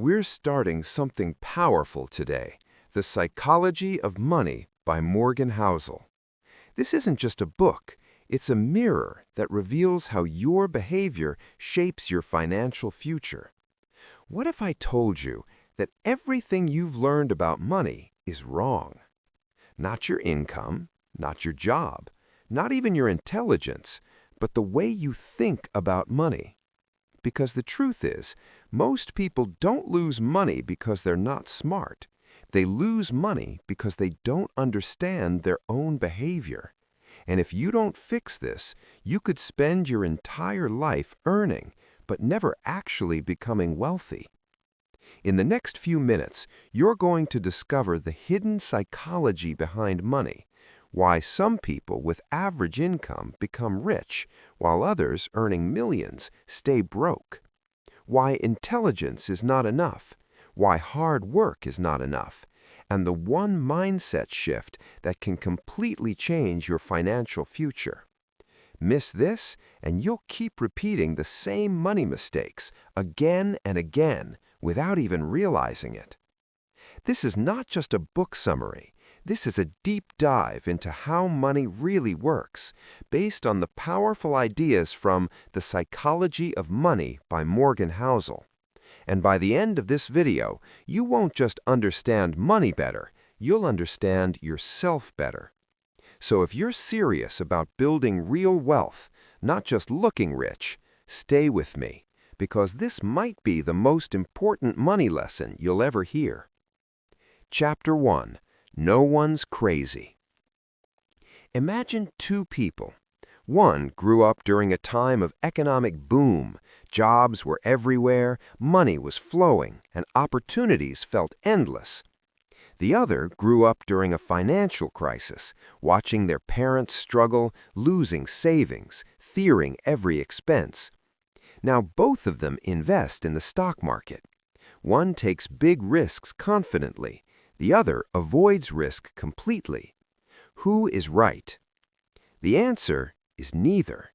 We're starting something powerful today, The Psychology of Money by Morgan Housel. This isn't just a book, it's a mirror that reveals how your behavior shapes your financial future. What if I told you that everything you've learned about money is wrong? Not your income, not your job, not even your intelligence, but the way you think about money. Because the truth is, most people don't lose money because they're not smart. They lose money because they don't understand their own behavior. And if you don't fix this, you could spend your entire life earning, but never actually becoming wealthy. In the next few minutes, you're going to discover the hidden psychology behind money, why some people with average income become rich, while others earning millions stay broke, why intelligence is not enough, why hard work is not enough, and the one mindset shift that can completely change your financial future. Miss this, and you'll keep repeating the same money mistakes again and again without even realizing it. This is not just a book summary. This is a deep dive into how money really works, based on the powerful ideas from The Psychology of Money by Morgan Housel. And by the end of this video, you won't just understand money better, you'll understand yourself better. So if you're serious about building real wealth, not just looking rich, stay with me, because this might be the most important money lesson you'll ever hear. Chapter 1. No one's crazy. Imagine two people. One grew up during a time of economic boom. Jobs were everywhere, money was flowing, and opportunities felt endless. The other grew up during a financial crisis, watching their parents struggle, losing savings, fearing every expense. Now both of them invest in the stock market. One takes big risks confidently. The other avoids risk completely. Who is right? The answer is neither.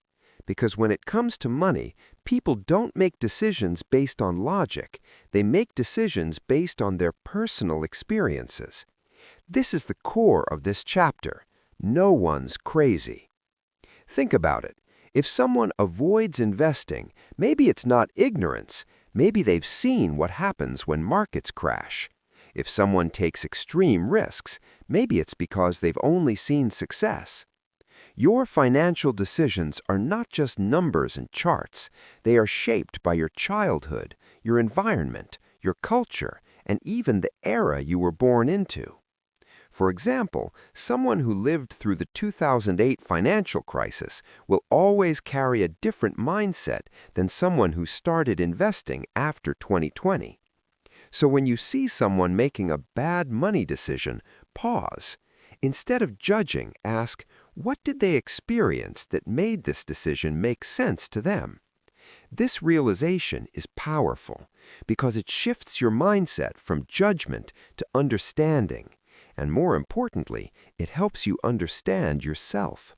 Because when it comes to money, people don't make decisions based on logic. They make decisions based on their personal experiences. This is the core of this chapter. No one's crazy. Think about it. If someone avoids investing, maybe it's not ignorance. Maybe they've seen what happens when markets crash. If someone takes extreme risks, maybe it's because they've only seen success. Your financial decisions are not just numbers and charts. They are shaped by your childhood, your environment, your culture, and even the era you were born into. For example, someone who lived through the 2008 financial crisis will always carry a different mindset than someone who started investing after 2020. So when you see someone making a bad money decision, pause. Instead of judging, ask, what did they experience that made this decision make sense to them? This realization is powerful because it shifts your mindset from judgment to understanding. And more importantly, it helps you understand yourself.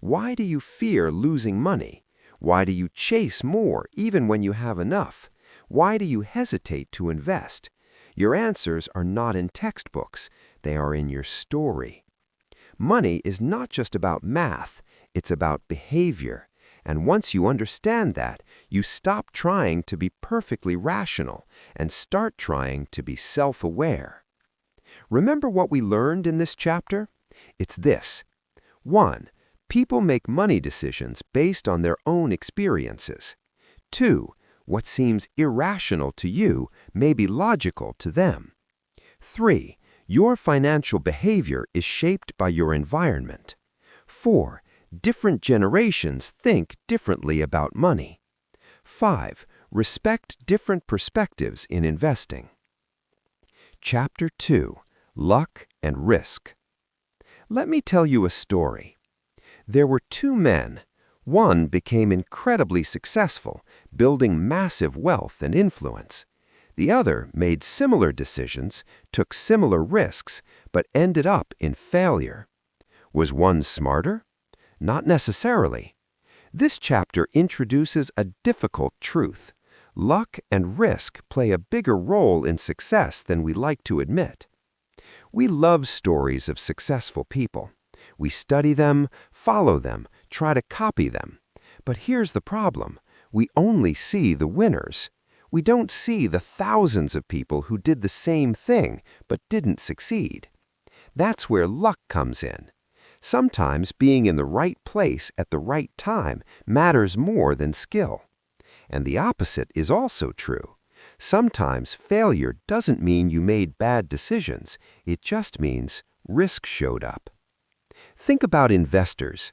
Why do you fear losing money? Why do you chase more even when you have enough? Why do you hesitate to invest? Your answers are not in textbooks. They are in your story. Money is not just about math. It's about behavior. And once you understand that, you stop trying to be perfectly rational and start trying to be self-aware. Remember what we learned in this chapter? It's this. 1. People make money decisions based on their own experiences. 2. What seems irrational to you may be logical to them. 3. Your financial behavior is shaped by your environment. 4. Different generations think differently about money. 5. Respect different perspectives in investing. Chapter 2. Luck and Risk. Let me tell you a story. There were two men. One became incredibly successful, building massive wealth and influence. The other made similar decisions, took similar risks, but ended up in failure. Was one smarter? Not necessarily. This chapter introduces a difficult truth. Luck and risk play a bigger role in success than we like to admit. We love stories of successful people. We study them, follow them, try to copy them. But here's the problem. We only see the winners. We don't see the thousands of people who did the same thing but didn't succeed. That's where luck comes in. Sometimes being in the right place at the right time matters more than skill. And the opposite is also true. Sometimes failure doesn't mean you made bad decisions. It just means risk showed up. Think about investors.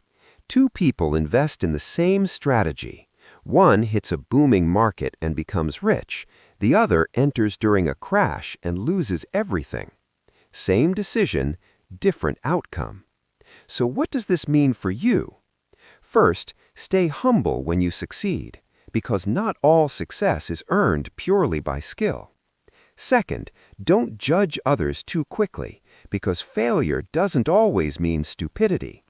Two people invest in the same strategy. One hits a booming market and becomes rich. The other enters during a crash and loses everything. Same decision, different outcome. So what does this mean for you? First, stay humble when you succeed, because not all success is earned purely by skill. Second, don't judge others too quickly, because failure doesn't always mean stupidity.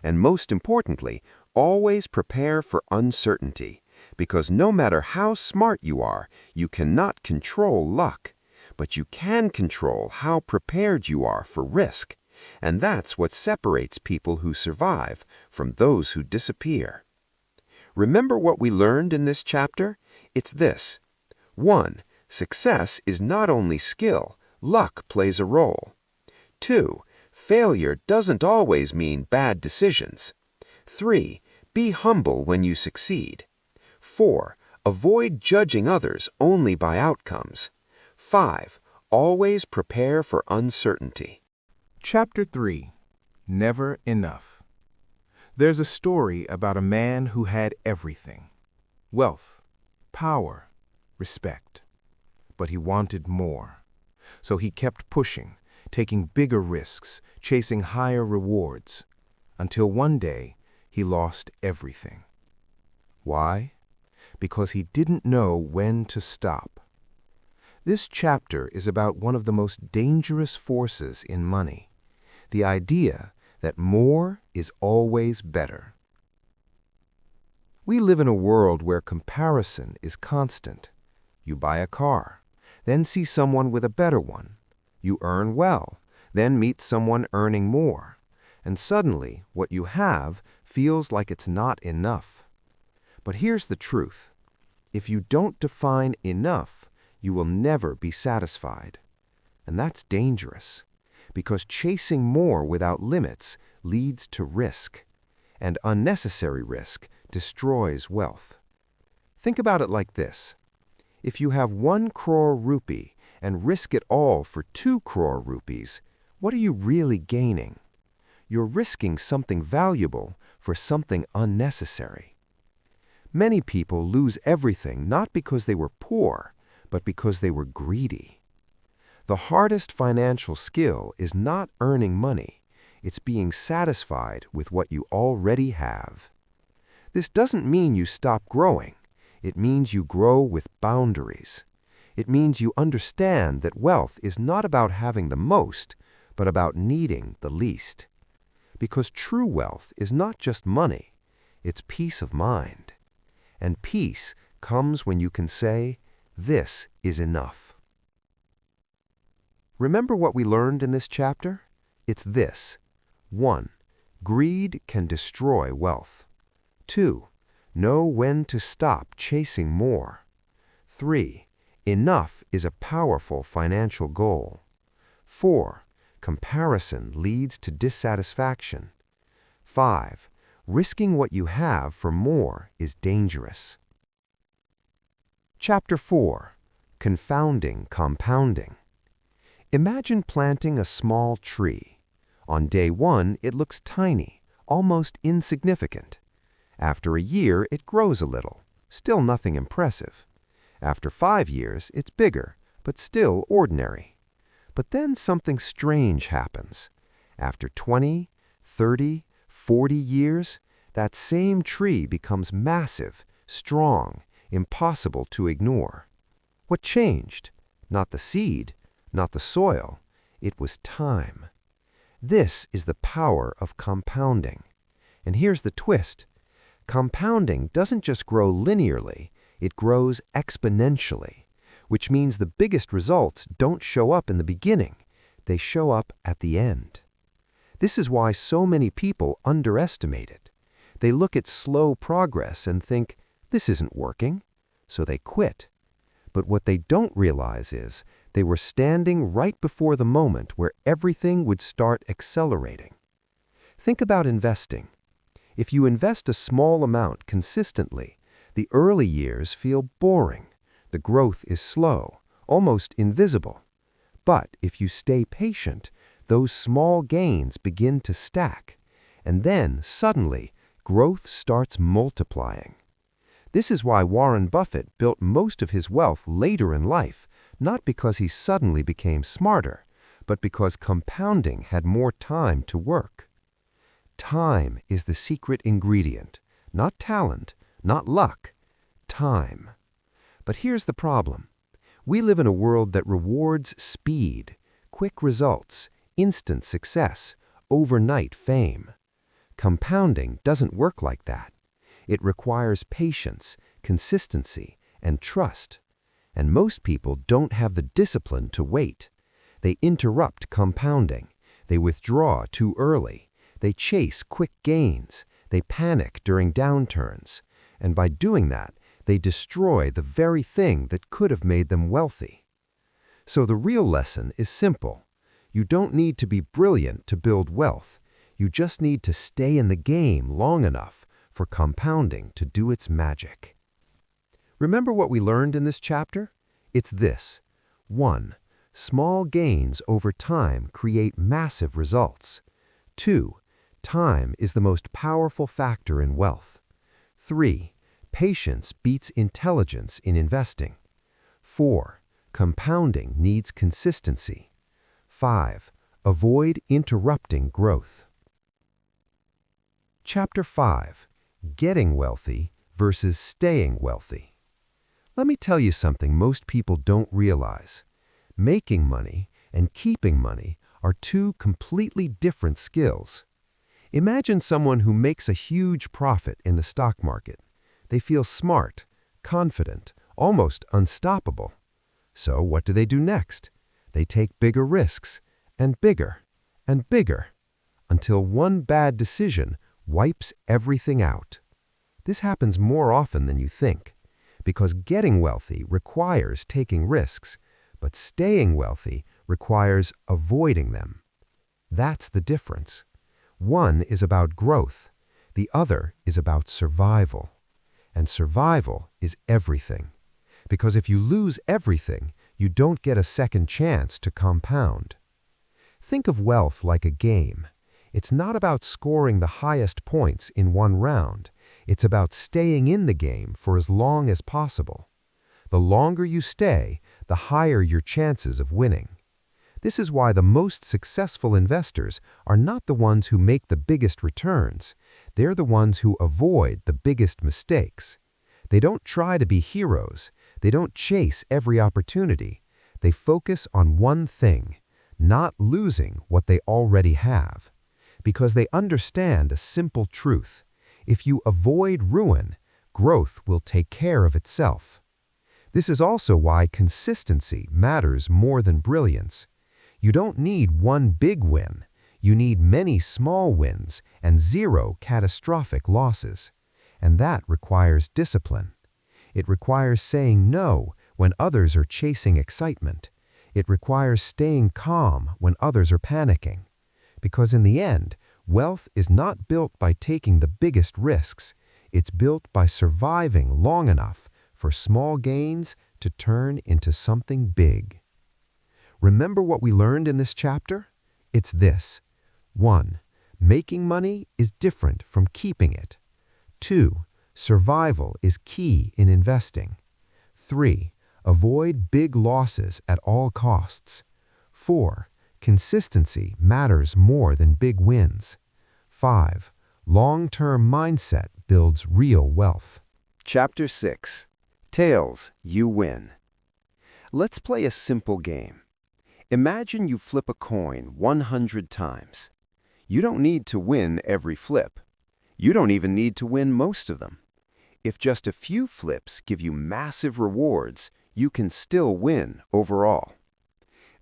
And most importantly, always prepare for uncertainty, because no matter how smart you are, you cannot control luck. But you can control how prepared you are for risk. And that's what separates people who survive from those who disappear. Remember what we learned in this chapter? It's this. 1. Success is not only skill, luck plays a role. 2. Failure doesn't always mean bad decisions. 3. Be humble when you succeed. 4. Avoid judging others only by outcomes. 5. Always prepare for uncertainty. Chapter 3. Never Enough. There's a story about a man who had everything: wealth, power, respect. But he wanted more. So he kept pushing, taking bigger risks, chasing higher rewards, until one day he lost everything. Why? Because he didn't know when to stop. This chapter is about one of the most dangerous forces in money: the idea that more is always better. We live in a world where comparison is constant. You buy a car, then see someone with a better one. You earn well, then meet someone earning more. And suddenly, what you have feels like it's not enough. But here's the truth. If you don't define enough, you will never be satisfied. And that's dangerous, because chasing more without limits leads to risk, and unnecessary risk destroys wealth. Think about it like this. If you have 1 crore rupee and risk it all for 2 crore rupees, what are you really gaining? You're risking something valuable for something unnecessary. Many people lose everything not because they were poor, but because they were greedy. The hardest financial skill is not earning money. It's being satisfied with what you already have. This doesn't mean you stop growing. It means you grow with boundaries. It means you understand that wealth is not about having the most, but about needing the least. Because true wealth is not just money, it's peace of mind. And peace comes when you can say, "This is enough." Remember what we learned in this chapter? It's this. 1. Greed can destroy wealth. 2. Know when to stop chasing more. 3. Enough is a powerful financial goal. 4. Comparison leads to dissatisfaction. 5. Risking what you have for more is dangerous. Chapter 4. Confounding Compounding. Imagine planting a small tree. On day 1, it looks tiny, almost insignificant. After a year, it grows a little, still nothing impressive. After 5 years, it's bigger, but still ordinary. But then something strange happens. After 20, 30, 40 years, that same tree becomes massive, strong, impossible to ignore. What changed? Not the seed, not the soil. It was time. This is the power of compounding. And here's the twist. Compounding doesn't just grow linearly, It grows exponentially, which means the biggest results don't show up in the beginning. They show up at the end. This is why so many people underestimate it. They look at slow progress and think, this isn't working, so they quit. But what they don't realize is they were standing right before the moment where everything would start accelerating. Think about investing. If you invest a small amount consistently, the early years feel boring. The growth is slow, almost invisible. But if you stay patient, those small gains begin to stack, and then, suddenly, growth starts multiplying. This is why Warren Buffett built most of his wealth later in life, not because he suddenly became smarter, but because compounding had more time to work. Time is the secret ingredient, not talent, not luck, time. But here's the problem. We live in a world that rewards speed, quick results, instant success, overnight fame. Compounding doesn't work like that. It requires patience, consistency, and trust. And most people don't have the discipline to wait. They interrupt compounding. They withdraw too early. They chase quick gains. They panic during downturns. And by doing that, they destroy the very thing that could have made them wealthy. So the real lesson is simple. You don't need to be brilliant to build wealth. You just need to stay in the game long enough for compounding to do its magic. Remember what we learned in this chapter? It's this. 1. Small gains over time create massive results. 2. Time is the most powerful factor in wealth. 3. Patience beats intelligence in investing. 4. Compounding needs consistency. 5. Avoid interrupting growth. Chapter 5. Getting wealthy versus staying wealthy. Let me tell you something most people don't realize. Making money and keeping money are two completely different skills. Imagine someone who makes a huge profit in the stock market. They feel smart, confident, almost unstoppable. So what do they do next? They take bigger risks, and bigger, until one bad decision wipes everything out. This happens more often than you think, because getting wealthy requires taking risks, but staying wealthy requires avoiding them. That's the difference. One is about growth, the other is about survival. And survival is everything. Because if you lose everything, you don't get a second chance to compound. Think of wealth like a game. It's not about scoring the highest points in one round. It's about staying in the game for as long as possible. The longer you stay, the higher your chances of winning. This is why the most successful investors are not the ones who make the biggest returns. They're the ones who avoid the biggest mistakes. They don't try to be heroes. They don't chase every opportunity. They focus on one thing, not losing what they already have. Because they understand a simple truth. If you avoid ruin, growth will take care of itself. This is also why consistency matters more than brilliance. You don't need one big win. You need many small wins and zero catastrophic losses. And that requires discipline. It requires saying no when others are chasing excitement. It requires staying calm when others are panicking. Because in the end, wealth is not built by taking the biggest risks. It's built by surviving long enough for small gains to turn into something big. Remember what we learned in this chapter? It's this. 1. Making money is different from keeping it. 2. Survival is key in investing. 3. Avoid big losses at all costs. 4. Consistency matters more than big wins. 5. Long-term mindset builds real wealth. Chapter 6. Tails, you win. Let's play a simple game. Imagine you flip a coin 100 times. You don't need to win every flip. You don't even need to win most of them. If just a few flips give you massive rewards, you can still win overall.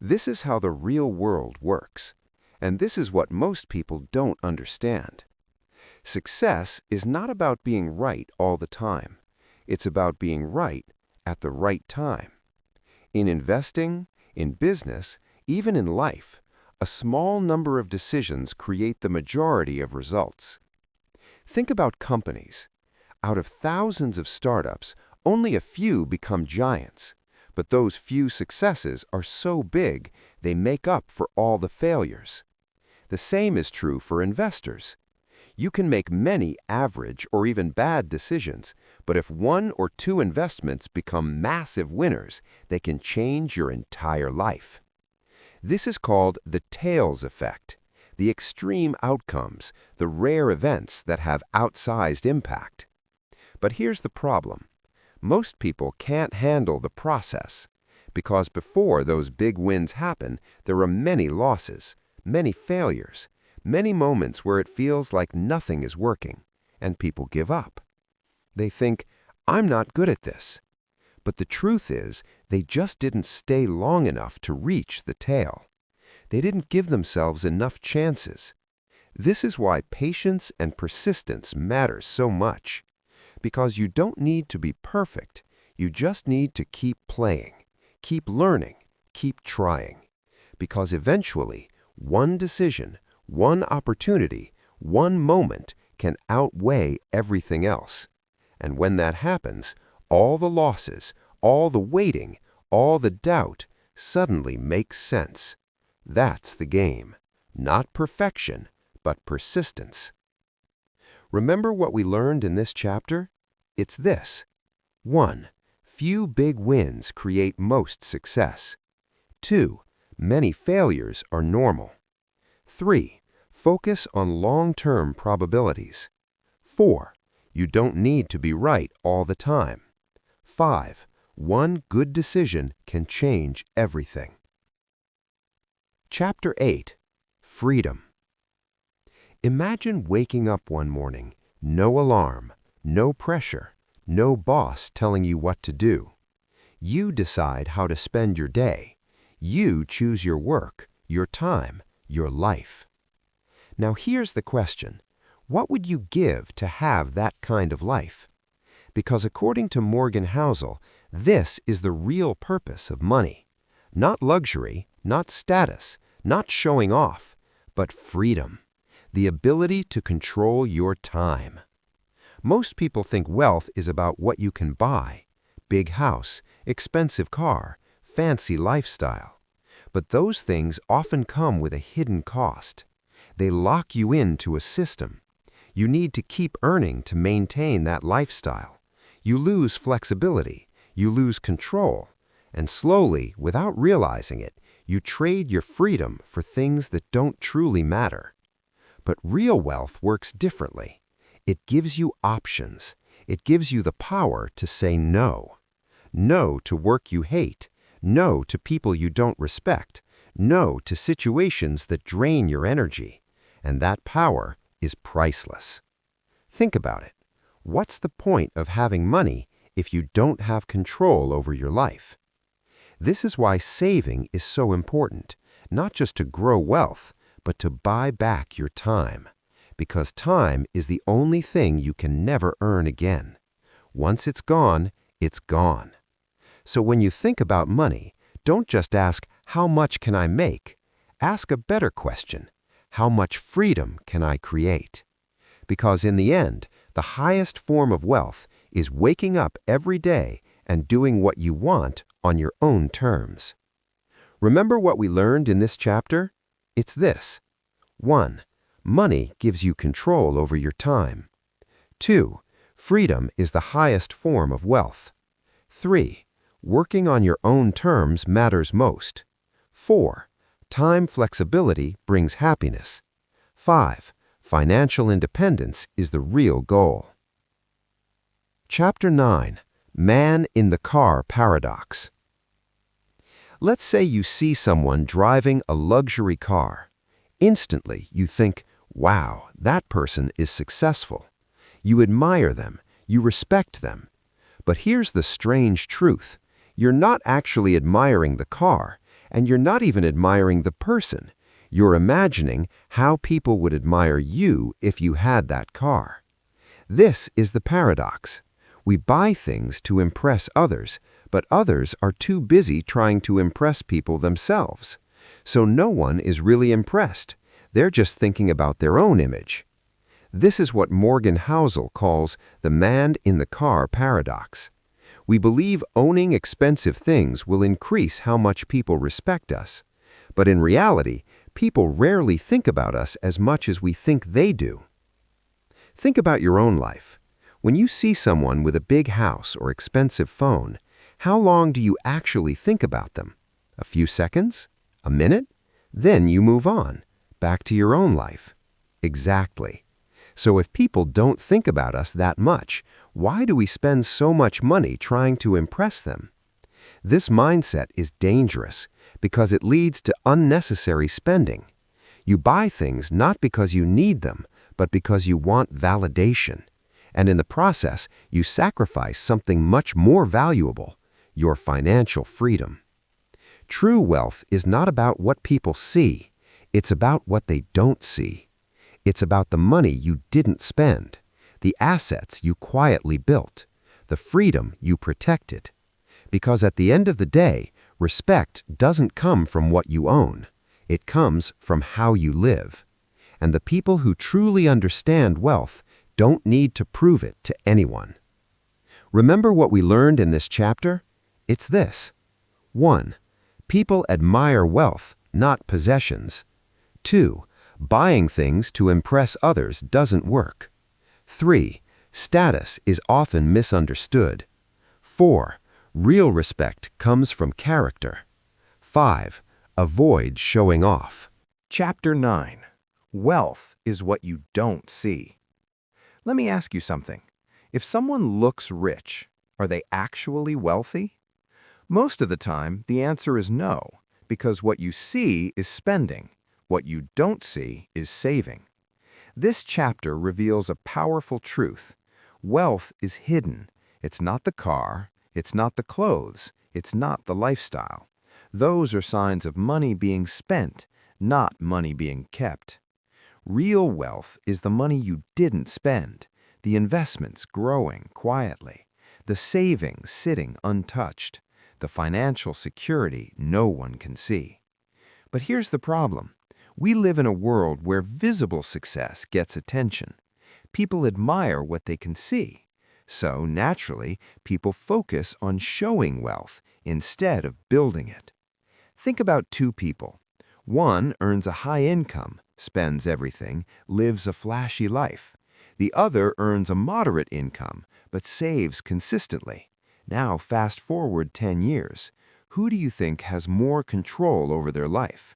This is how the real world works, and this is what most people don't understand. Success is not about being right all the time. It's about being right at the right time. In investing, in business, even in life, a small number of decisions create the majority of results. Think about companies. Out of thousands of startups, only a few become giants. But those few successes are so big, they make up for all the failures. The same is true for investors. You can make many average or even bad decisions, but if one or two investments become massive winners, they can change your entire life. This is called the tails effect, the extreme outcomes, the rare events that have outsized impact. But here's the problem. Most people can't handle the process, because before those big wins happen, there are many losses, many failures, many moments where it feels like nothing is working, and people give up. They think, I'm not good at this. But the truth is, they just didn't stay long enough to reach the tail. They didn't give themselves enough chances. This is why patience and persistence matter so much. Because you don't need to be perfect, you just need to keep playing, keep learning, keep trying. Because eventually, one decision, one opportunity, one moment can outweigh everything else. And when that happens, all the losses, all the waiting, all the doubt suddenly makes sense. That's the game. Not perfection, but persistence. Remember what we learned in this chapter? It's this. 1. Few big wins create most success. 2. Many failures are normal. 3. Focus on long-term probabilities. 4. You don't need to be right all the time. 5. One good decision can change everything. Chapter 8. Freedom. Imagine waking up one morning, no alarm, no pressure, no boss telling you what to do. You decide how to spend your day. You choose your work, your time, your life. Now here's the question. What would you give to have that kind of life? Because according to Morgan Housel, this is the real purpose of money. Not luxury, not status, not showing off, but freedom. The ability to control your time. Most people think wealth is about what you can buy. Big house, expensive car, fancy lifestyle. But those things often come with a hidden cost. They lock you into a system. You need to keep earning to maintain that lifestyle. You lose flexibility. You lose control. And slowly, without realizing it, you trade your freedom for things that don't truly matter. But real wealth works differently. It gives you options. It gives you the power to say no. No to work you hate. No to people you don't respect. No to situations that drain your energy. And that power is priceless. Think about it. What's the point of having money if you don't have control over your life? This is why saving is so important, not just to grow wealth, but to buy back your time. Because time is the only thing you can never earn again. Once it's gone, it's gone. So when you think about money, don't just ask, how much can I make? Ask a better question. How much freedom can I create? Because in the end, the highest form of wealth is waking up every day and doing what you want on your own terms. Remember what we learned in this chapter? It's this. 1. Money gives you control over your time. 2. Freedom is the highest form of wealth. 3. Working on your own terms matters most. 4. Time flexibility brings happiness. 5. Financial independence is the real goal. Chapter 9. Man in the Car Paradox. Let's say you see someone driving a luxury car. Instantly, you think, wow, that person is successful. You admire them, You respect them. But here's the strange truth. You're not actually admiring the car, and you're not even admiring the person. You're imagining how people would admire you if you had that car. This is the paradox. We buy things to impress others, but others are too busy trying to impress people themselves. So no one is really impressed. They're just thinking about their own image. This is what Morgan Housel calls the man in the car paradox. We believe owning expensive things will increase how much people respect us. But in reality, people rarely think about us as much as we think they do. Think about your own life. When you see someone with a big house or expensive phone, how long do you actually think about them? A few seconds? A minute? Then you move on, back to your own life. Exactly. So if people don't think about us that much, why do we spend so much money trying to impress them? This mindset is dangerous because it leads to unnecessary spending. You buy things not because you need them, but because you want validation. And in the process, you sacrifice something much more valuable, your financial freedom. True wealth is not about what people see. It's about what they don't see. It's about the money you didn't spend, the assets you quietly built, the freedom you protected. Because at the end of the day, respect doesn't come from what you own. It comes from how you live. And the people who truly understand wealth don't need to prove it to anyone. Remember what we learned in this chapter? It's this. 1. People admire wealth, not possessions. 2. Buying things to impress others doesn't work. 3. Status is often misunderstood. 4. Real respect comes from character. 5. Avoid showing off. Chapter 9. Wealth is what you don't see. Let me ask you something. If someone looks rich, are they actually wealthy? Most of the time, the answer is no, because what you see is spending. What you don't see is saving. This chapter reveals a powerful truth. Wealth is hidden. It's not the car, it's not the clothes, it's not the lifestyle. Those are signs of money being spent, not money being kept. Real wealth is the money you didn't spend, the investments growing quietly, the savings sitting untouched, the financial security no one can see. But here's the problem. We live in a world where visible success gets attention. People admire what they can see. So, naturally, people focus on showing wealth instead of building it. Think about two people. One earns a high income, spends everything, lives a flashy life. The other earns a moderate income, but saves consistently. Now, fast forward 10 years. Who do you think has more control over their life?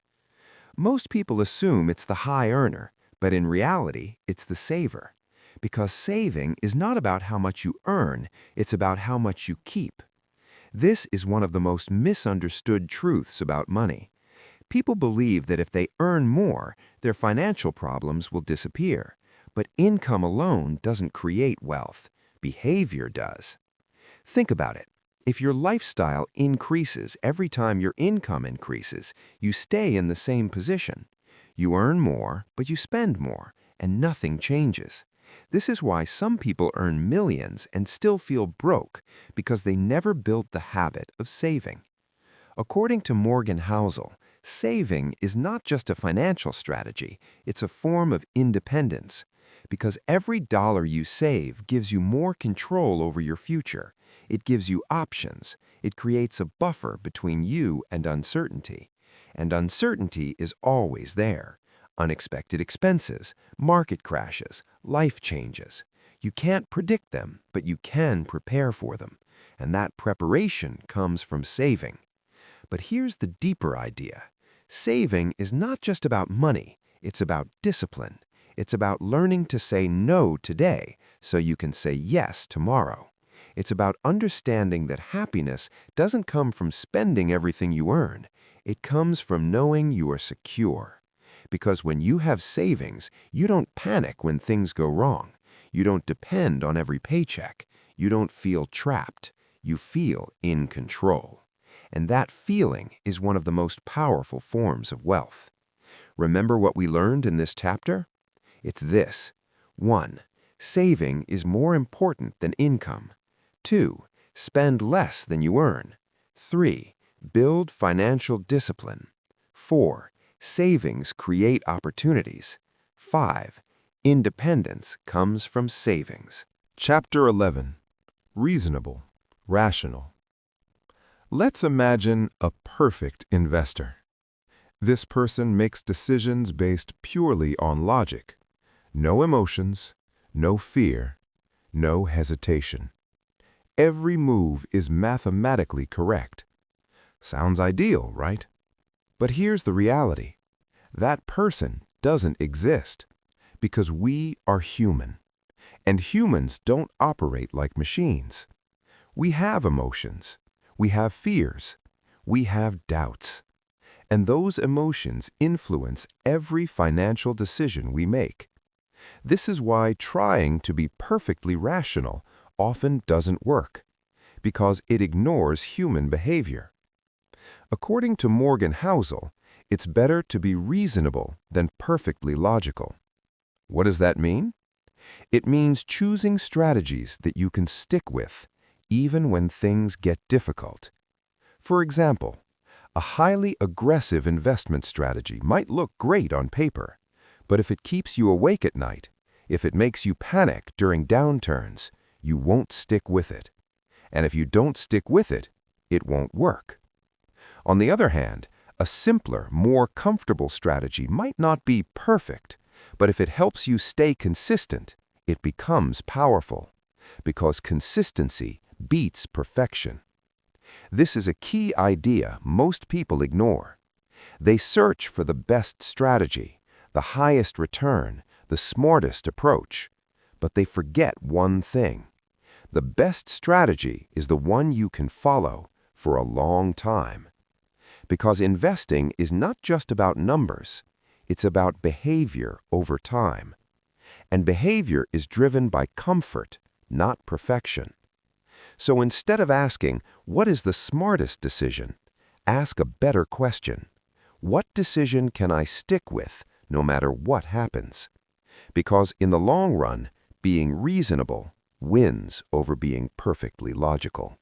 Most people assume it's the high earner, but in reality, it's the saver. Because saving is not about how much you earn, it's about how much you keep. This is one of the most misunderstood truths about money. People believe that if they earn more, their financial problems will disappear. But income alone doesn't create wealth. Behavior does. Think about it. If your lifestyle increases every time your income increases, you stay in the same position. You earn more, but you spend more, and nothing changes. This is why some people earn millions and still feel broke, because they never built the habit of saving. According to Morgan Housel, saving is not just a financial strategy, it's a form of independence. Because every dollar you save gives you more control over your future. It gives you options. It creates a buffer between you and uncertainty. And uncertainty is always there. Unexpected expenses, market crashes, life changes. You can't predict them, but you can prepare for them. And that preparation comes from saving. But here's the deeper idea. Saving is not just about money. It's about discipline. It's about learning to say no today so you can say yes tomorrow. It's about understanding that happiness doesn't come from spending everything you earn. It comes from knowing you are secure. Because when you have savings, you don't panic when things go wrong. You don't depend on every paycheck. You don't feel trapped. You feel in control. And that feeling is one of the most powerful forms of wealth. Remember what we learned in this chapter? It's this. 1. Saving is more important than income. 2. Spend less than you earn. 3. Build financial discipline. 4. Savings create opportunities. 5. Independence comes from savings. Chapter 11. Reasonable, rational. Let's imagine a perfect investor. This person makes decisions based purely on logic. No emotions, no fear, no hesitation. Every move is mathematically correct. Sounds ideal, right? But here's the reality. That person doesn't exist because we are human. And humans don't operate like machines. We have emotions. We have fears. We have doubts. And those emotions influence every financial decision we make. This is why trying to be perfectly rational often doesn't work, because it ignores human behavior. According to Morgan Housel, it's better to be reasonable than perfectly logical. What does that mean? It means choosing strategies that you can stick with, even when things get difficult. For example, a highly aggressive investment strategy might look great on paper, but if it keeps you awake at night, if it makes you panic during downturns, you won't stick with it. And if you don't stick with it, it won't work. On the other hand, a simpler, more comfortable strategy might not be perfect, but if it helps you stay consistent, it becomes powerful, because consistency beats perfection. This is a key idea most people ignore. They search for the best strategy, the highest return, the smartest approach, but they forget one thing. The best strategy is the one you can follow for a long time. Because investing is not just about numbers, it's about behavior over time. And behavior is driven by comfort, not perfection. So instead of asking, what is the smartest decision? Ask a better question. What decision can I stick with no matter what happens? Because in the long run, being reasonable wins over being perfectly logical.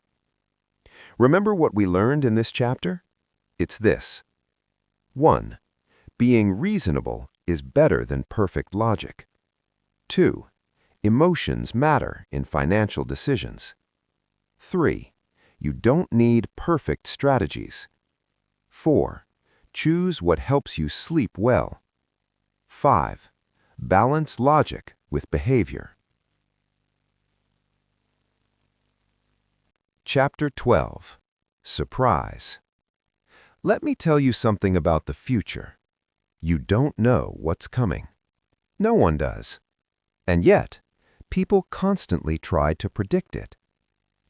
Remember what we learned in this chapter? It's this. 1. Being reasonable is better than perfect logic. 2. Emotions matter in financial decisions. 3. You don't need perfect strategies. 4. Choose what helps you sleep well. 5. Balance logic with behavior. Chapter 12. Surprise. Let me tell you something about the future. You don't know what's coming. No one does. And yet, people constantly try to predict it.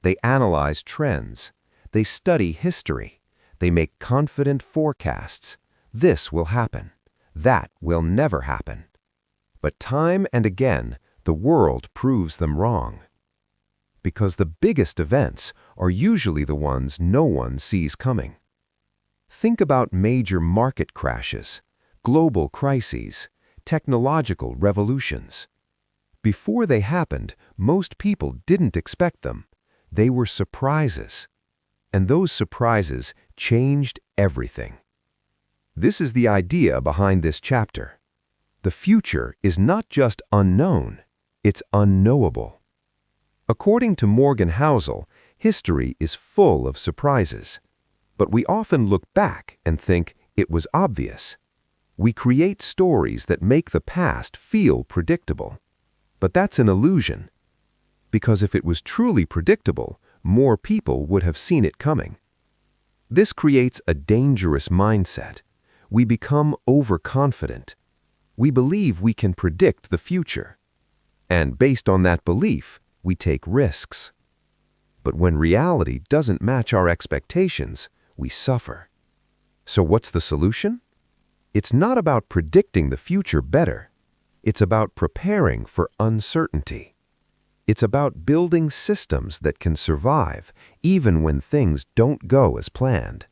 They analyze trends. They study history. They make confident forecasts. This will happen. That will never happen. But time and again, the world proves them wrong. Because the biggest events are usually the ones no one sees coming. Think about major market crashes, global crises, technological revolutions. Before they happened, most people didn't expect them. They were surprises. And those surprises changed everything. This is the idea behind this chapter. The future is not just unknown, it's unknowable. According to Morgan Housel, history is full of surprises. But we often look back and think it was obvious. We create stories that make the past feel predictable. But that's an illusion. Because if it was truly predictable, more people would have seen it coming. This creates a dangerous mindset. We become overconfident. We believe we can predict the future. And based on that belief, we take risks. But when reality doesn't match our expectations, we suffer. So what's the solution? It's not about predicting the future better. It's about preparing for uncertainty. It's about building systems that can survive even when things don't go as planned.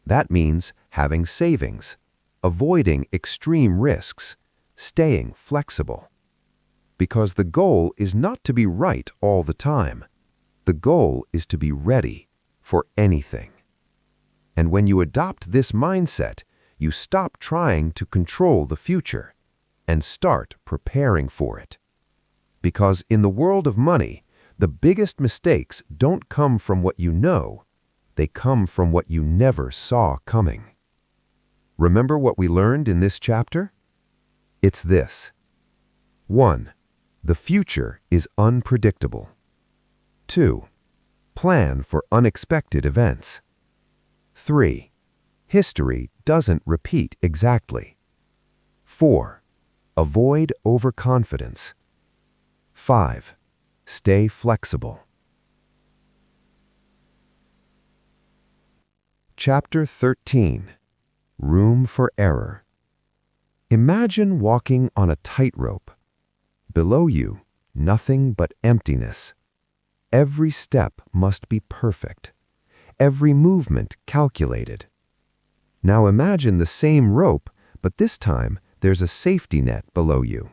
That means having savings, avoiding extreme risks, staying flexible. Because the goal is not to be right all the time. The goal is to be ready for anything. And when you adopt this mindset, you stop trying to control the future and start preparing for it. Because in the world of money, the biggest mistakes don't come from what you know, they come from what you never saw coming. Remember what we learned in this chapter? It's this. 1. The future is unpredictable. 2. Plan for unexpected events. 3. History doesn't repeat exactly. 4. Avoid overconfidence. 5. Stay flexible. Chapter 13. Room for Error. Imagine walking on a tightrope. Below you, nothing but emptiness. Every step must be perfect. Every movement calculated. Now imagine the same rope, but this time there's a safety net below you.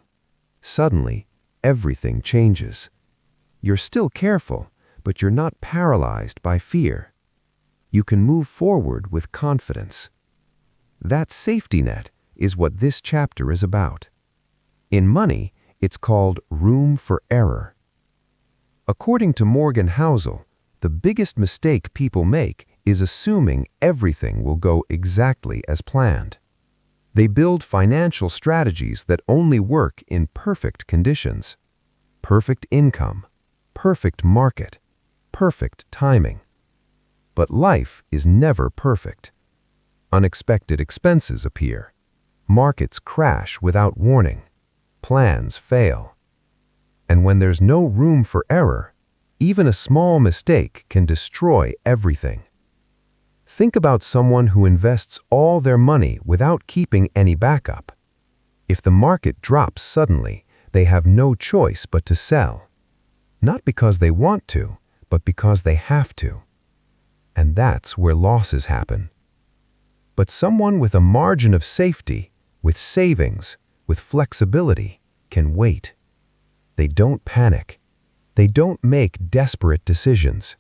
Suddenly, everything changes. You're still careful, but you're not paralyzed by fear. You can move forward with confidence. That safety net is what this chapter is about. In money, it's called room for error. According to Morgan Housel, the biggest mistake people make is assuming everything will go exactly as planned. They build financial strategies that only work in perfect conditions. Perfect income, perfect market, perfect timing. But life is never perfect. Unexpected expenses appear. Markets crash without warning. Plans fail. And when there's no room for error, even a small mistake can destroy everything. Think about someone who invests all their money without keeping any backup. If the market drops suddenly, they have no choice but to sell. Not because they want to, but because they have to. And that's where losses happen. But someone with a margin of safety, with savings, with flexibility, can wait. They don't panic. They don't make desperate decisions.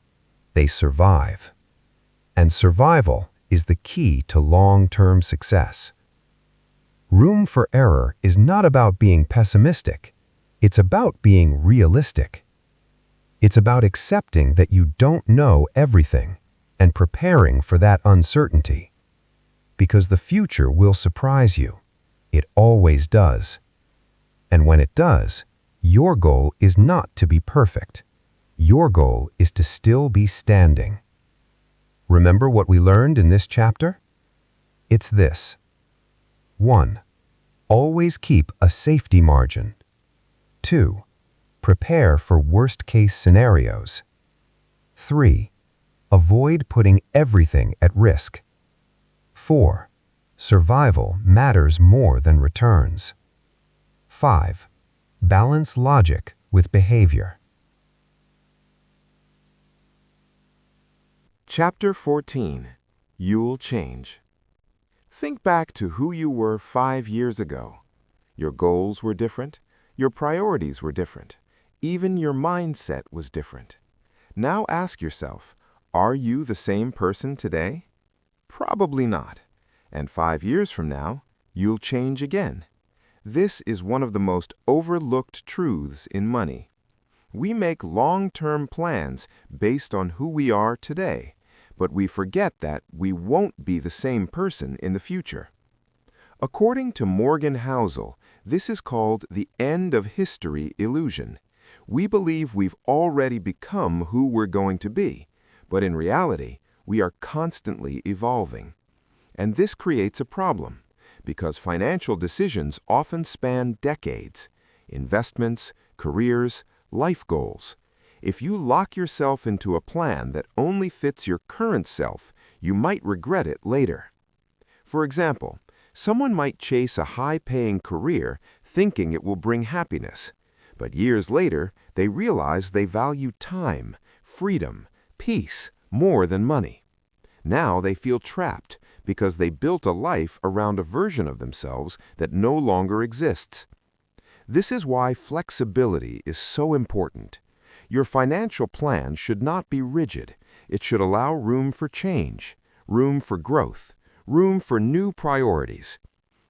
They survive. And survival is the key to long-term success. Room for error is not about being pessimistic. It's about being realistic. It's about accepting that you don't know everything and preparing for that uncertainty. Because the future will surprise you. It always does. And when it does, your goal is not to be perfect. Your goal is to still be standing. Remember what we learned in this chapter? It's this. 1. Always keep a safety margin. 2. Prepare for worst-case scenarios. 3. Avoid putting everything at risk. 4. Survival matters more than returns. 5. Balance logic with behavior. Chapter 14. You'll Change. Think back to who you were 5 years ago. Your goals were different. Your priorities were different. Even your mindset was different. Now ask yourself, are you the same person today? Probably not. And 5 years from now, you'll change again. This is one of the most overlooked truths in money. We make long-term plans based on who we are today, but we forget that we won't be the same person in the future. According to Morgan Housel, this is called the end of history illusion. We believe we've already become who we're going to be, but in reality, we are constantly evolving. And this creates a problem, because financial decisions often span decades: investments, careers, life goals. If you lock yourself into a plan that only fits your current self, you might regret it later. For example, someone might chase a high-paying career thinking it will bring happiness. But years later, they realize they value time, freedom, peace more than money. Now they feel trapped because they built a life around a version of themselves that no longer exists. This is why flexibility is so important. Your financial plan should not be rigid. It should allow room for change, room for growth, room for new priorities.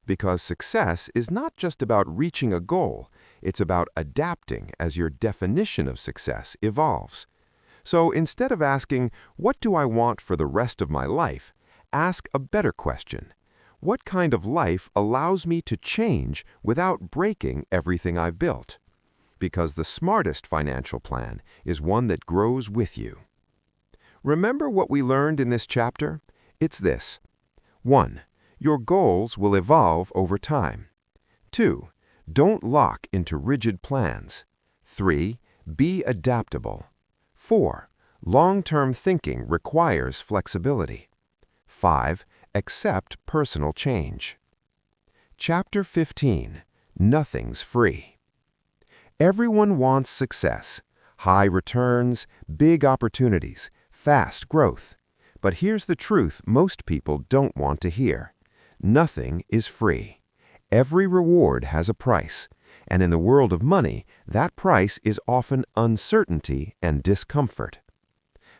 Because success is not just about reaching a goal, it's about adapting as your definition of success evolves. So instead of asking, "What do I want for the rest of my life?" ask a better question. What kind of life allows me to change without breaking everything I've built? Because the smartest financial plan is one that grows with you. Remember what we learned in this chapter? It's this. 1. Your goals will evolve over time. 2. Don't lock into rigid plans. 3. Be adaptable. 4. Long-term thinking requires flexibility. 5. Accept personal change. Chapter 15. Nothing's free. Everyone wants success, high returns, big opportunities, fast growth. But here's the truth most people don't want to hear. Nothing is free. Every reward has a price, and in the world of money, that price is often uncertainty and discomfort.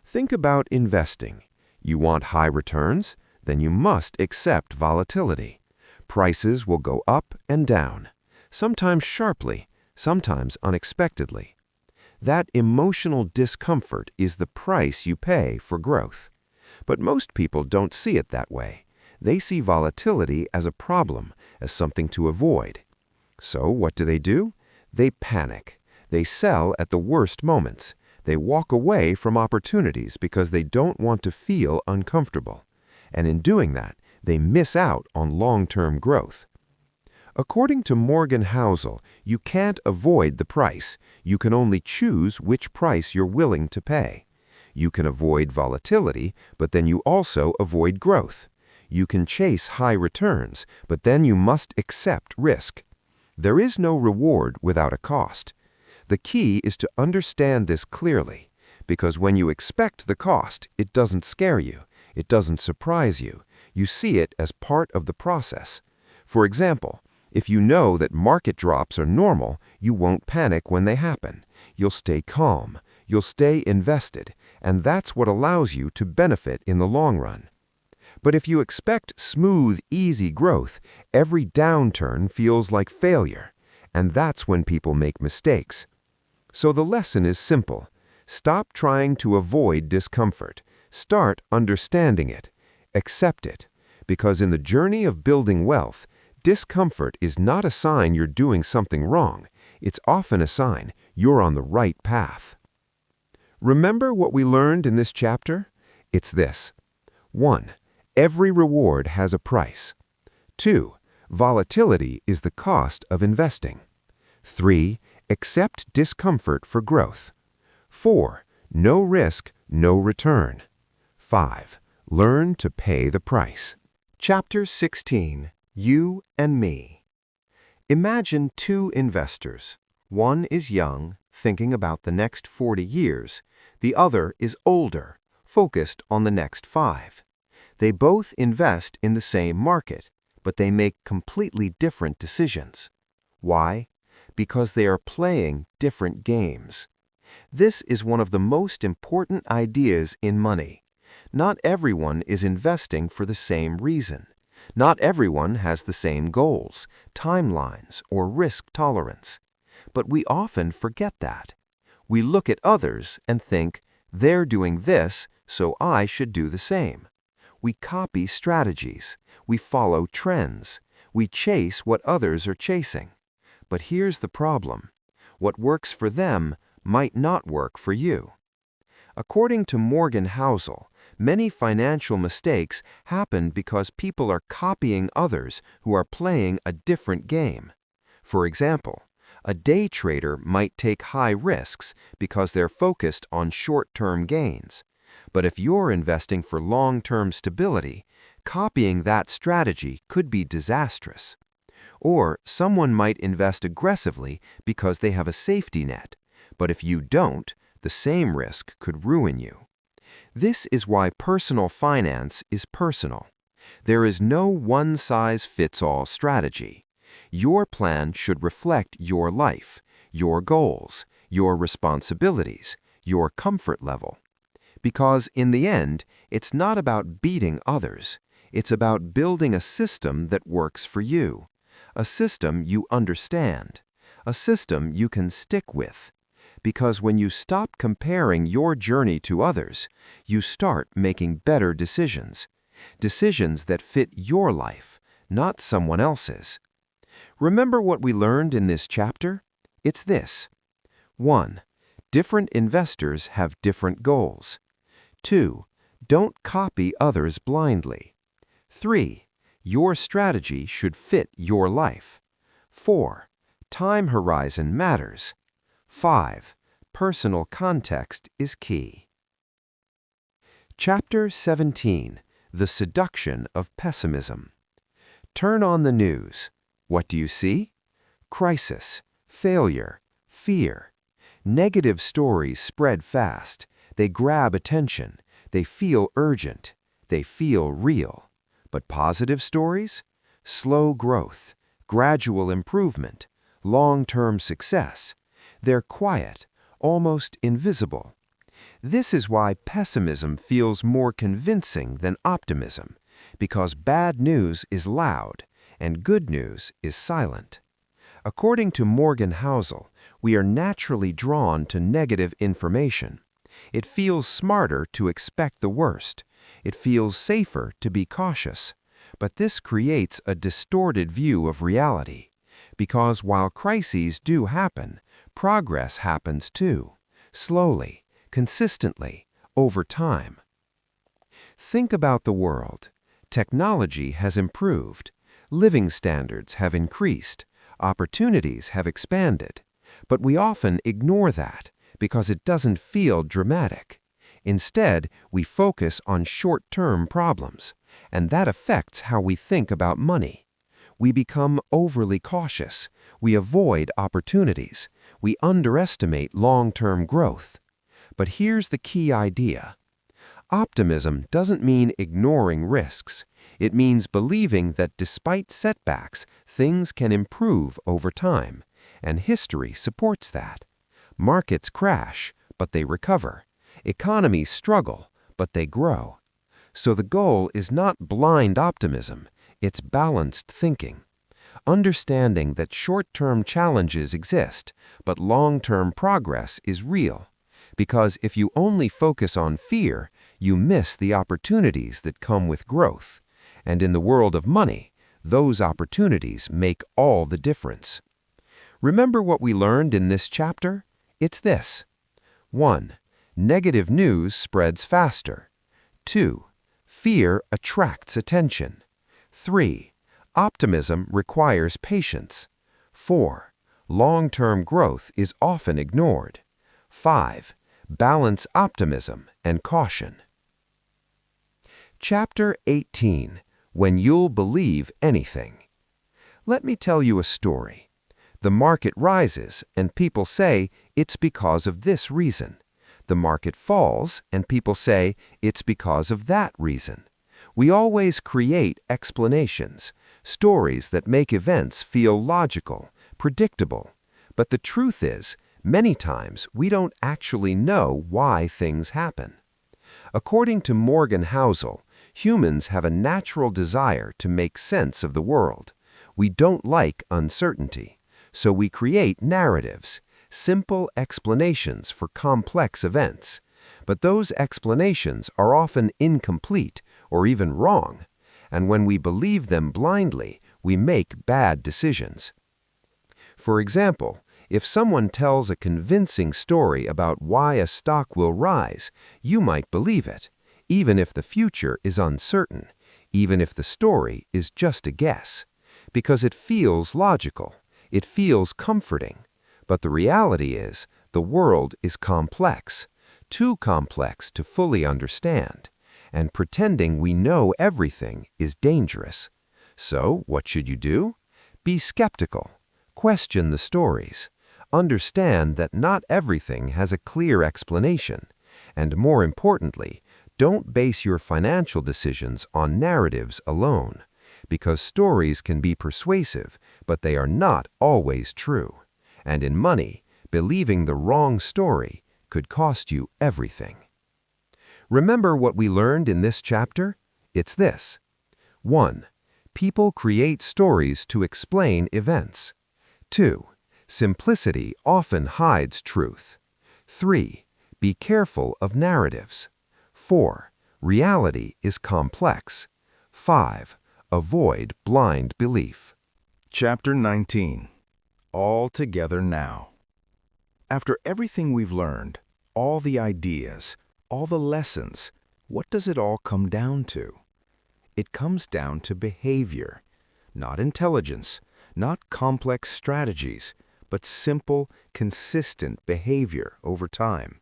Think about investing. You want high returns? Then you must accept volatility. Prices will go up and down, sometimes sharply, sometimes unexpectedly. That emotional discomfort is the price you pay for growth. But most people don't see it that way. They see volatility as a problem, as something to avoid. So what do? They panic. They sell at the worst moments. They walk away from opportunities because they don't want to feel uncomfortable. And in doing that, they miss out on long-term growth. According to Morgan Housel, you can't avoid the price. You can only choose which price you're willing to pay. You can avoid volatility, but then you also avoid growth. You can chase high returns, but then you must accept risk. There is no reward without a cost. The key is to understand this clearly, because when you expect the cost, it doesn't scare you. It doesn't surprise you. You see it as part of the process. For example, if you know that market drops are normal, you won't panic when they happen. You'll stay calm. You'll stay invested, and that's what allows you to benefit in the long run. But if you expect smooth, easy growth, every downturn feels like failure, and that's when people make mistakes. So the lesson is simple. Stop trying to avoid discomfort. Start understanding it. Accept it. Because in the journey of building wealth, discomfort is not a sign you're doing something wrong. It's often a sign you're on the right path. Remember what we learned in this chapter? It's this. 1. Every reward has a price. 2. Volatility is the cost of investing. 3. Accept discomfort for growth. 4. No risk, no return. 5. Learn to pay the price. Chapter 16. You and Me. Imagine two investors. One is young, thinking about the next 40 years. The other is older, focused on the next 5. They both invest in the same market, but they make completely different decisions. Why? Because they are playing different games. This is one of the most important ideas in money. Not everyone is investing for the same reason. Not everyone has the same goals, timelines, or risk tolerance. But we often forget that. We look at others and think, they're doing this, so I should do the same. We copy strategies. We follow trends. We chase what others are chasing. But here's the problem. What works for them might not work for you. According to Morgan Housel, many financial mistakes happen because people are copying others who are playing a different game. For example, a day trader might take high risks because they're focused on short-term gains. But if you're investing for long-term stability, copying that strategy could be disastrous. Or someone might invest aggressively because they have a safety net, but if you don't, the same risk could ruin you. This is why personal finance is personal. There is no one-size-fits-all strategy. Your plan should reflect your life, your goals, your responsibilities, your comfort level. Because in the end, it's not about beating others. It's about building a system that works for you, a system you understand, a system you can stick with. Because when you stop comparing your journey to others, you start making better decisions, decisions that fit your life, not someone else's. Remember what we learned in this chapter? It's this. 1. Different investors have different goals. 2. Don't copy others blindly. 3. Your strategy should fit your life. 4. Time horizon matters. 5. Personal context is key. Chapter 17. The Seduction of Pessimism. Turn on the news. What do you see? Crisis, failure, fear. Negative stories spread fast. They grab attention. They feel urgent. They feel real. But positive stories? Slow growth, gradual improvement, long-term success. They're quiet, almost invisible. This is why pessimism feels more convincing than optimism, because bad news is loud and good news is silent. According to Morgan Housel, we are naturally drawn to negative information. It feels smarter to expect the worst. It feels safer to be cautious. But this creates a distorted view of reality. Because while crises do happen, progress happens too, slowly, consistently, over time. Think about the world. Technology has improved. Living standards have increased. Opportunities have expanded. But we often ignore that because it doesn't feel dramatic. Instead, we focus on short-term problems, and that affects how we think about money. We become overly cautious. We avoid opportunities. We underestimate long-term growth. But here's the key idea. Optimism doesn't mean ignoring risks. It means believing that despite setbacks, things can improve over time, and history supports that. Markets crash, but they recover. Economies struggle, but they grow. So the goal is not blind optimism, it's balanced thinking. Understanding that short-term challenges exist, but long-term progress is real. Because if you only focus on fear, you miss the opportunities that come with growth. And in the world of money, those opportunities make all the difference. Remember what we learned in this chapter? It's this. 1. Negative news spreads faster. 2. Fear attracts attention. 3. Optimism requires patience. 4. Long-term growth is often ignored. 5. Balance optimism and caution. Chapter 18. When You'll Believe Anything. Let me tell you a story. The market rises, and people say it's because of this reason. The market falls, and people say it's because of that reason. We always create explanations, stories that make events feel logical, predictable. But the truth is, many times we don't actually know why things happen. According to Morgan Housel, humans have a natural desire to make sense of the world. We don't like uncertainty, so we create narratives, simple explanations for complex events. But those explanations are often incomplete or even wrong, and when we believe them blindly, we make bad decisions. For example, if someone tells a convincing story about why a stock will rise, you might believe it, even if the future is uncertain, even if the story is just a guess, because it feels logical, it feels comforting. But the reality is, the world is complex, too complex to fully understand, and pretending we know everything is dangerous. So, what should you do? Be skeptical. Question the stories. Understand that not everything has a clear explanation. And more importantly, don't base your financial decisions on narratives alone, because stories can be persuasive, but they are not always true. And in money, believing the wrong story could cost you everything. Remember what we learned in this chapter? It's this. 1. People create stories to explain events. 2. Simplicity often hides truth. 3. Be careful of narratives. 4. Reality is complex. 5. Avoid blind belief. Chapter 19. All Together Now. After everything we've learned, all the ideas, all the lessons, what does it all come down to? It comes down to behavior, not intelligence, not complex strategies, but simple, consistent behavior over time.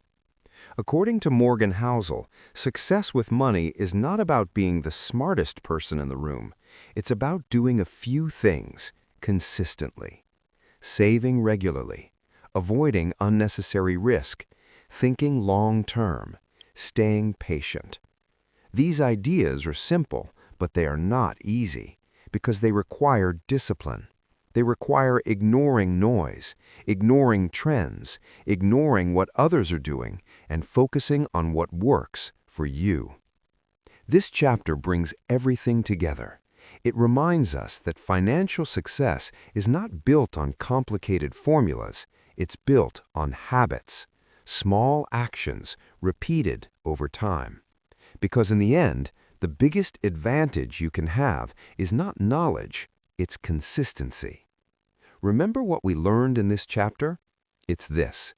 According to Morgan Housel, success with money is not about being the smartest person in the room. It's about doing a few things consistently. Saving regularly, avoiding unnecessary risk, thinking long-term, staying patient. These ideas are simple, but they are not easy because they require discipline. They require ignoring noise, ignoring trends, ignoring what others are doing, and focusing on what works for you. This chapter brings everything together. It reminds us that financial success is not built on complicated formulas. It's built on habits, small actions repeated over time. Because in the end, the biggest advantage you can have is not knowledge, it's consistency. Remember what we learned in this chapter? It's this.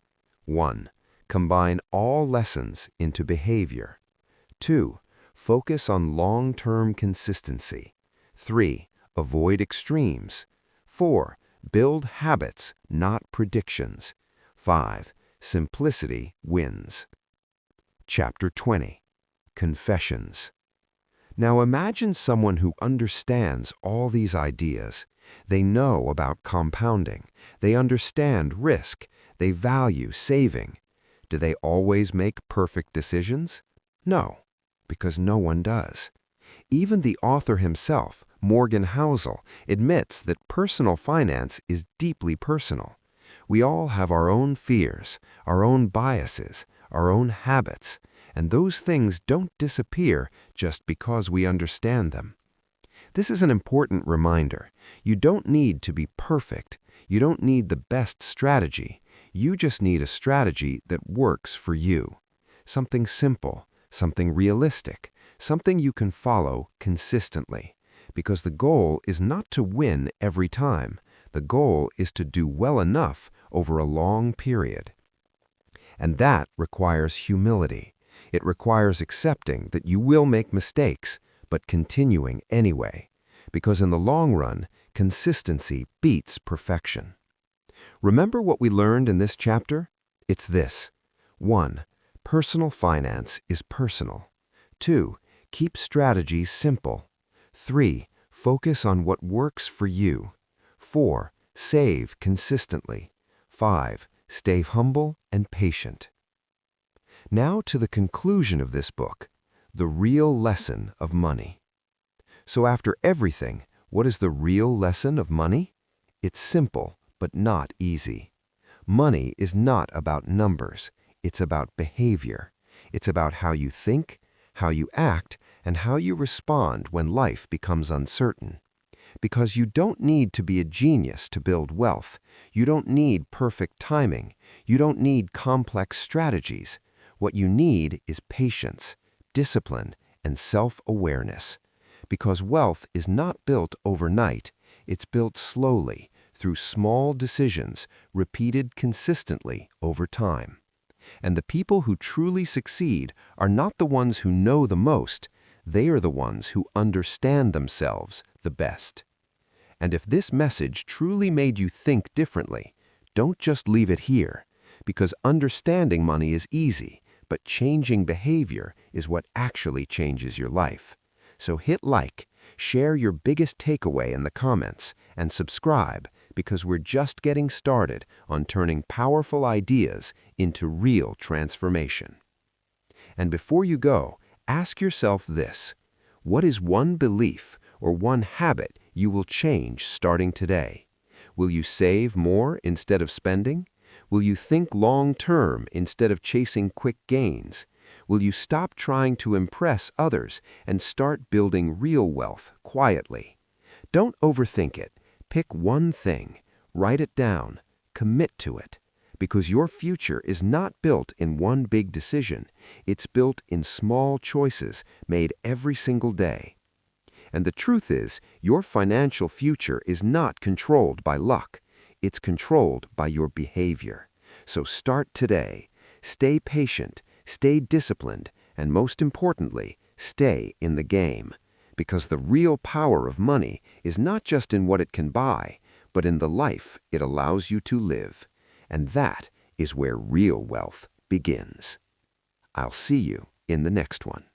1. Combine all lessons into behavior. 2. Focus on long-term consistency. 3. Avoid extremes. 4. Build habits, not predictions. 5. Simplicity wins. Chapter 20. Confessions. Now imagine someone who understands all these ideas. They know about compounding. They understand risk. They value saving. Do they always make perfect decisions? No, because no one does. Even the author himself, Morgan Housel, admits that personal finance is deeply personal. We all have our own fears, our own biases, our own habits, and those things don't disappear just because we understand them. This is an important reminder. You don't need to be perfect. You don't need the best strategy. You just need a strategy that works for you. Something simple, something realistic, something you can follow consistently. Because the goal is not to win every time. The goal is to do well enough over a long period. And that requires humility. It requires accepting that you will make mistakes, but continuing anyway. Because in the long run, consistency beats perfection. Remember what we learned in this chapter? It's this. 1. Personal finance is personal. 2. Keep strategies simple. 3. Focus on what works for you. 4. Save consistently. 5. Stay humble and patient. Now to the conclusion of this book, the real lesson of money. So after everything, what is the real lesson of money? It's simple, but not easy. Money is not about numbers. It's about behavior. It's about how you think, how you act, and how you respond when life becomes uncertain. Because you don't need to be a genius to build wealth. You don't need perfect timing. You don't need complex strategies. What you need is patience, discipline, and self-awareness. Because wealth is not built overnight. It's built slowly, through small decisions, repeated consistently over time. And the people who truly succeed are not the ones who know the most. They are the ones who understand themselves the best. And if this message truly made you think differently, don't just leave it here, because understanding money is easy, but changing behavior is what actually changes your life. So hit like, Share your biggest takeaway in the comments and subscribe because we're just getting started on turning powerful ideas into real transformation. And before you go, ask yourself this: what is one belief or one habit you will change starting today? Will you save more instead of spending? Will you think long-term instead of chasing quick gains? Will you stop trying to impress others and start building real wealth quietly? Don't overthink it. Pick one thing, write it down, commit to it. Because your future is not built in one big decision. It's built in small choices made every single day. And the truth is, your financial future is not controlled by luck. It's controlled by your behavior. So start today. Stay patient, stay disciplined, and most importantly, stay in the game. Because the real power of money is not just in what it can buy, but in the life it allows you to live. And that is where real wealth begins. I'll see you in the next one.